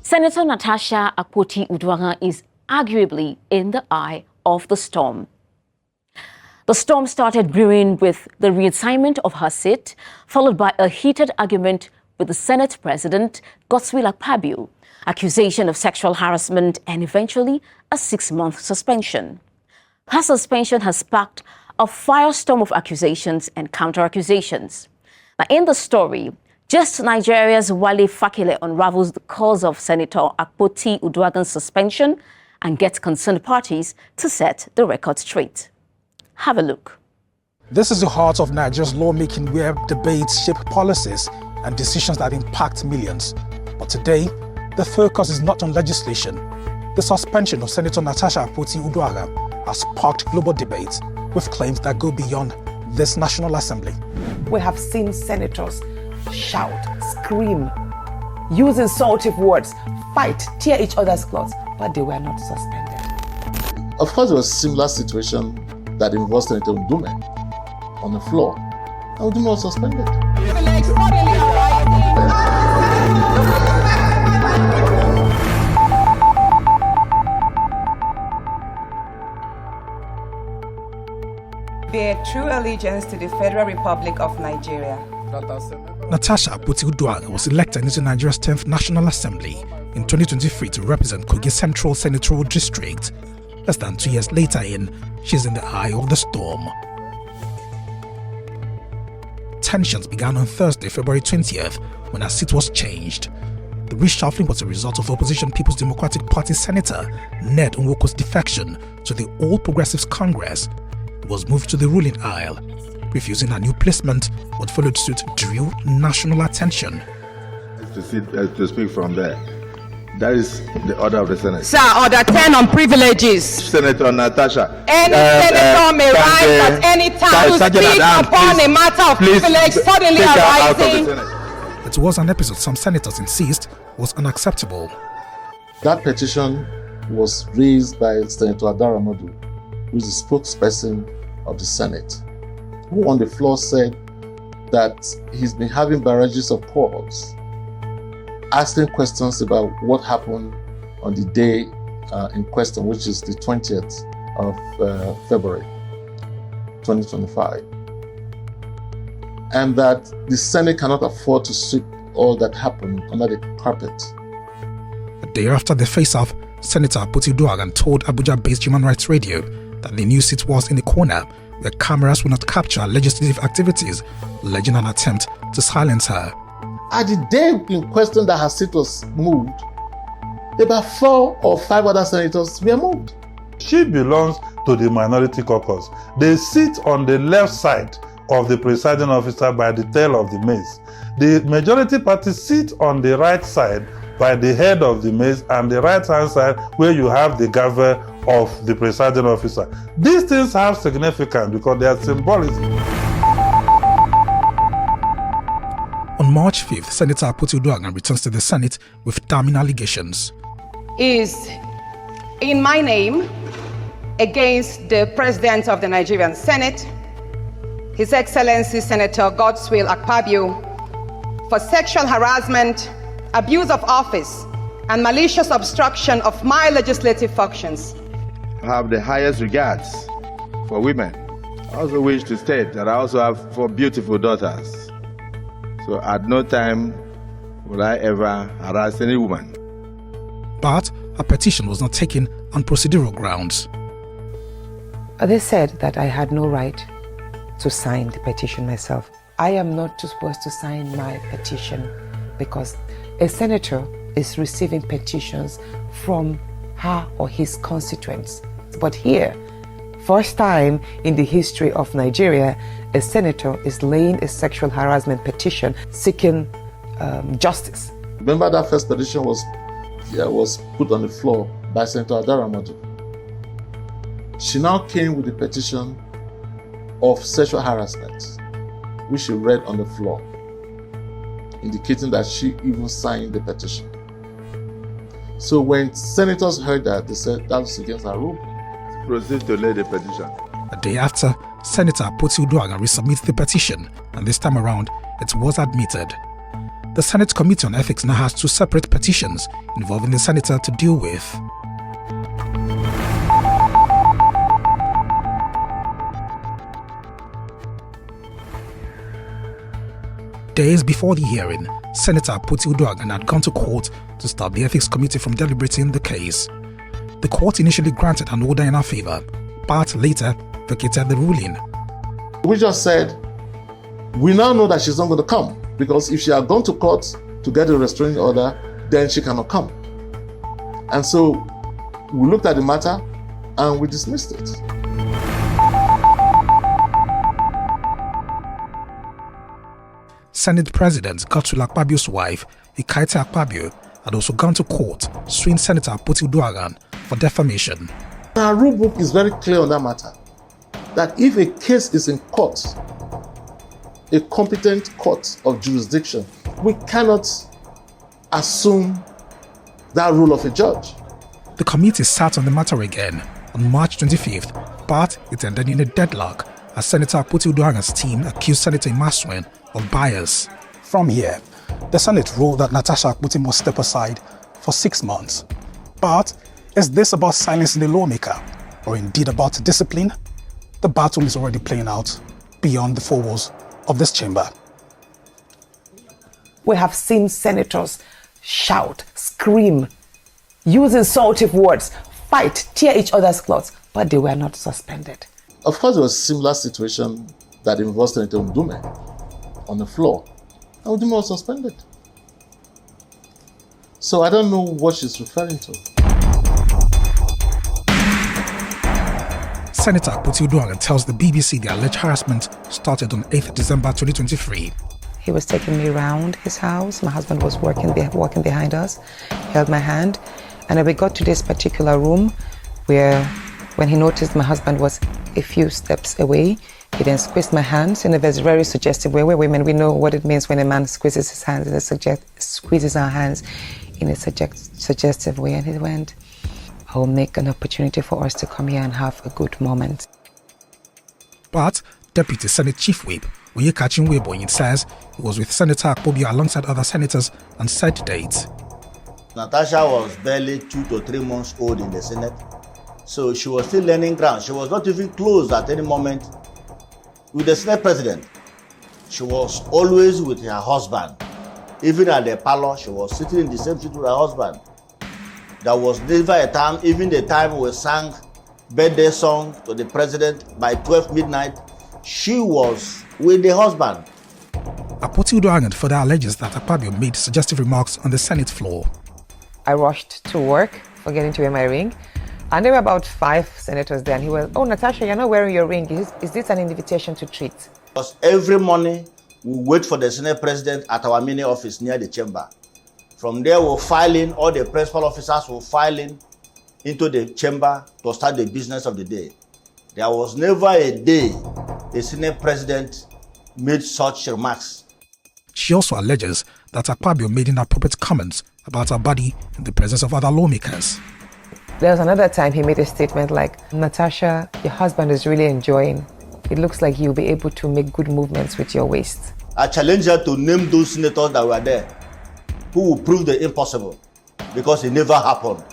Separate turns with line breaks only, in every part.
Senator Natasha Akpoti-Uduaghan is arguably in the eye of the storm. The storm started brewing with the reassignment of her seat, followed by a heated argument with the Senate President Godswill Akpabio, accusation of sexual harassment, and eventually a 6-month suspension. Her suspension has sparked a firestorm of accusations and counter-accusations. Now, in the story, Just Nigeria's Wale Fakile unravels the cause of Senator Akpoti-Uduaghan's suspension and gets concerned parties to set the record straight. Have a look.
This is the heart of Nigeria's lawmaking, where debates shape policies and decisions that impact millions. But today, the focus is not on legislation. The suspension of Senator Natasha Akpoti-Uduaghan has sparked global debates with claims that go beyond this National Assembly.
We have seen senators shout, scream, use insultive words, fight, tear each other's clothes, but they were not suspended.
Of course, there was a similar situation that involved Senator Uduaghan on the floor. And Uduaghan was suspended.
Bear true allegiance to the Federal Republic of Nigeria.
Natasha Akpoti-Uduaghan was elected into Nigeria's 10th National Assembly in 2023 to represent Kogi Central Senatorial District. Less than 2 years later she's in the eye of the storm. Tensions began on Thursday, February 20th, when her seat was changed. The reshuffling was a result of opposition People's Democratic Party Senator Ned Nwoko's defection to the All Progressives Congress. He was moved to the ruling aisle. Refusing her new placement, what followed suit drew national attention.
To speak from there. That is the order of the Senate.
Sir, order 10 on privileges.
Senator Natasha.
Any senator may rise at any time to speak upon a matter of privilege suddenly arising.
It was an episode some senators insist was unacceptable.
That petition was raised by Senator Adaramadu, who is the spokesperson of the Senate, who on the floor said that he's been having barrages of calls, asking questions about what happened on the day in question, which is the 20th of February 2025, and that the Senate cannot afford to sweep all that happened under the carpet.
A day after the face-off, Senator Akpoti-Uduaghan told Abuja-based Human Rights Radio that the new seat was in the corner where cameras will not capture legislative activities, alleging an attempt to silence her.
At the day in question that her seat was moved, about 4 or 5 other senators were moved.
She belongs to the minority caucus. They sit on the left side of the presiding officer by the tail of the mace. The majority party sits on the right side by the head of the mace, and the right hand side where you have the gavel of the presiding officer. These things have significance because they are symbolic.
On March 5th, Senator Akpoti-Uduaghan returns to the Senate with damning allegations.
Is in my name against the President of the Nigerian Senate, His Excellency Senator Godswill Akpabio, for sexual harassment, abuse of office, and malicious obstruction of my legislative functions.
I have the highest regards for women. I also wish to state that I also have 4 beautiful daughters. So at no time will I ever harass any woman.
But her petition was not taken on procedural grounds.
They said that I had no right to sign the petition myself. I am not supposed to sign my petition because a senator is receiving petitions from her or his constituents. But here, first time in the history of Nigeria, a senator is laying a sexual harassment petition seeking justice.
Remember that first petition was put on the floor by Senator Adaramadu. She now came with the petition of sexual harassment, which she read on the floor, indicating that she even signed the petition. So when senators heard that, they said that was against our rule.
Proceed to lay the petition.
A day after, Senator Akpoti-Uduaghan resubmitted the petition, and this time around, it was admitted. The Senate Committee on Ethics now has 2 separate petitions involving the senator to deal with. Days before the hearing, Senator Akpoti-Uduaghan had gone to court to stop the Ethics Committee from deliberating the case. The court initially granted an order in her favor, but later vacated the ruling.
We just said, we now know that she's not going to come, because if she had gone to court to get a restraining order, then she cannot come. And so we looked at the matter and we dismissed it.
Senate President Godswill Akpabio's wife, Fakile Akpabio, had also gone to court suing Senator Akpoti-Uduaghan for defamation.
Our rule book is very clear on that matter, that if a case is in court, a competent court of jurisdiction, we cannot assume that rule of a judge.
The committee sat on the matter again on March 25th, but it ended in a deadlock as Senator Akpoti-Uduaghan's team accused Senator Imasuen of bias.
From here, the Senate ruled that Natasha Akpoti must step aside for 6 months. But is this about silencing the lawmaker, or indeed about discipline? The battle is already playing out beyond the 4 walls of this chamber.
We have seen senators shout, scream, use insultive words, fight, tear each other's clothes, but they were not suspended.
Of course, there was a similar situation that involved Senator Uduaghan on the floor, and Uduaghan was suspended. So I don't know what she's referring to.
Senator Akpoti-Uduaghan tells the BBC the alleged harassment started on 8th December 2023.
He was taking me around his house. My husband was walking behind us, held my hand, and then we got to this particular room where, when he noticed my husband was a few steps away, he then squeezed my hands in a very suggestive way. We're women, we know what it means when a man squeezes his hands, squeezes our hands in a suggestive way, and he went, "I will make an opportunity for us to come here and have a good moment."
But Deputy Senate Chief Whip Oyekachin Weboyin says he was with Senator Akpabio alongside other senators and set dates.
Natasha was barely 2 to 3 months old in the Senate, so she was still learning ground. She was not even close at any moment with the Senate President. She was always with her husband. Even at the parlor, she was sitting in the same seat with her husband. There was never a time, even the time we sang birthday song to the president by 12 midnight, she was with the husband.
Akpoti-Uduaghan further alleges that Akpabio made suggestive remarks on the Senate floor.
I rushed to work, forgetting to wear my ring. And there were about 5 senators there, and he was, "Oh, Natasha, you're not wearing your ring. Is this an invitation to treat?"
Because every morning, we wait for the Senate President at our mini office near the chamber. From there, we'll file in, all the principal officers will file in into the chamber to start the business of the day. There was never a day the Senate President made such remarks.
She also alleges that Akpabio made inappropriate comments about her body in the presence of other lawmakers.
There was another time he made a statement like, "Natasha, your husband is really enjoying. It looks like you'll be able to make good movements with your waist."
I challenge her to name those senators that were there who will prove the impossible, because it never happened.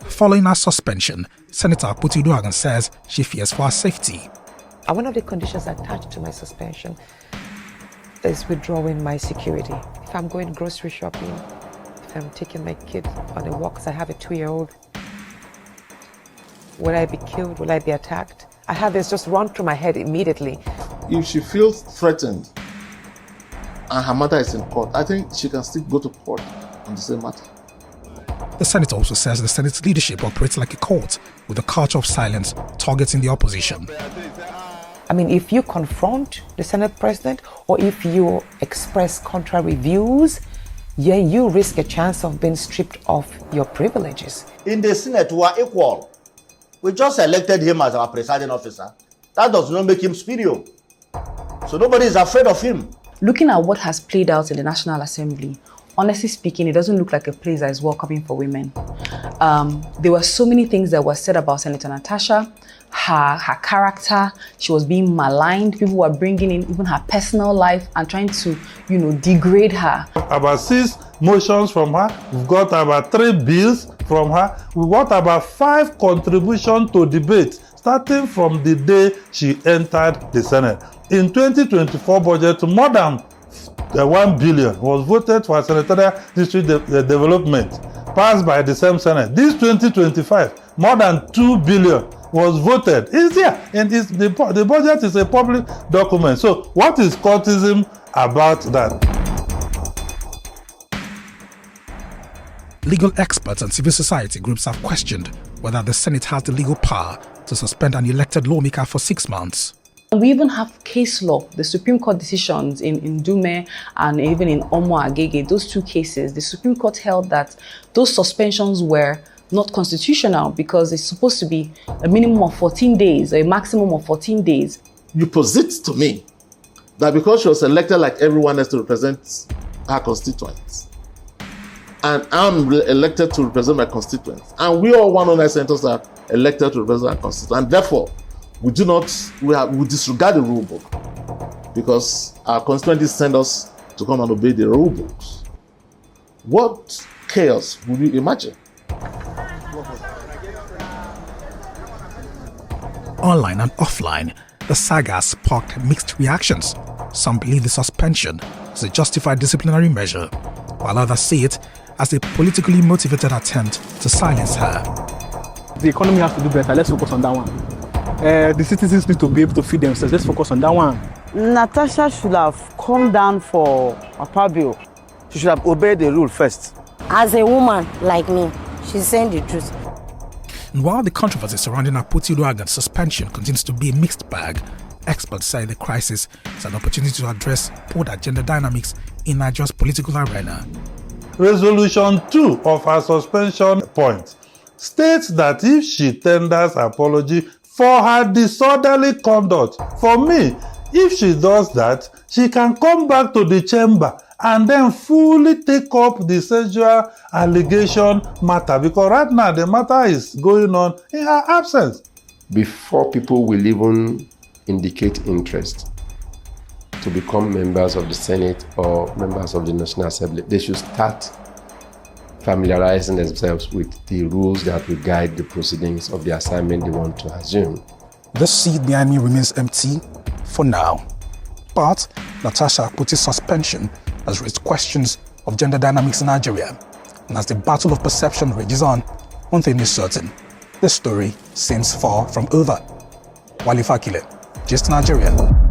Following her suspension, Senator Akpoti-Uduaghan says she fears for her safety.
And one of the conditions attached to my suspension is withdrawing my security. If I'm going grocery shopping, if I'm taking my kid on a walk, because I have a 2-year-old, will I be killed? Will I be attacked? I have this just run through my head immediately.
If she feels threatened and her mother is in court, I think she can still go to court on the same matter.
The senator also says the Senate's leadership operates like a court with a culture of silence targeting the opposition.
I mean, if you confront the Senate President or if you express contrary views, yeah, you risk a chance of being stripped of your privileges.
In the Senate, we are equal. We just elected him as our presiding officer. That does not make him superior. So nobody is afraid of him.
Looking at what has played out in the National Assembly, honestly speaking, it doesn't look like a place that is welcoming for women. There were so many things that were said about Senator Natasha, her character. She was being maligned. People were bringing in even her personal life and trying to, degrade her.
About 6 motions from her. We've got about 3 bills from her. We've got about 5 contributions to debate, starting from the day she entered the Senate. In 2024 budget, more than 1 billion was voted for senatorial district development, passed by the same Senate. This 2025, more than 2 billion was voted. It's there, and the budget is a public document. So what is courtesan about that?
Legal experts and civil society groups have questioned whether the Senate has the legal power to suspend an elected lawmaker for 6 months.
We even have case law, the Supreme Court decisions in Dume and even in Omo Agege, those 2 cases, the Supreme Court held that those suspensions were not constitutional because it's supposed to be a minimum of 14 days or a maximum of 14 days.
You posit to me that because she was elected like everyone else to represent her constituents, and I'm elected to represent my constituents, and we all 109 senators are elected to represent our constituents, and therefore we disregard the rule book because our constituents send us to come and obey the rule books. What chaos would you imagine?
Online and offline, the saga sparked mixed reactions. Some believe the suspension is a justified disciplinary measure, while others see it as a politically motivated attempt to silence her.
The economy has to do better. Let's focus on that one. The citizens need to be able to feed themselves. Let's focus on that one.
Natasha should have come down for Akpabio. She should have obeyed the rule first.
As a woman like me, she's saying the truth.
And while the controversy surrounding Akpoti-Uduaghan's suspension continues to be a mixed bag, experts say the crisis is an opportunity to address broader gender dynamics in Nigeria's political arena.
Resolution 2 of her suspension point states that if she tenders apology for her disorderly conduct, for me, if she does that, she can come back to the chamber and then fully take up the sexual allegation matter, because right now the matter is going on in her absence.
Before people will even indicate interest to become members of the Senate or members of the National Assembly, they should start familiarizing themselves with the rules that will guide the proceedings of the assignment they want to assume.
This seat behind me remains empty for now. But Natasha Akpoti's suspension has raised questions of gender dynamics in Nigeria. And as the battle of perception rages on, one thing is certain: this story seems far from over. Wale Fakile, Gist Nigeria.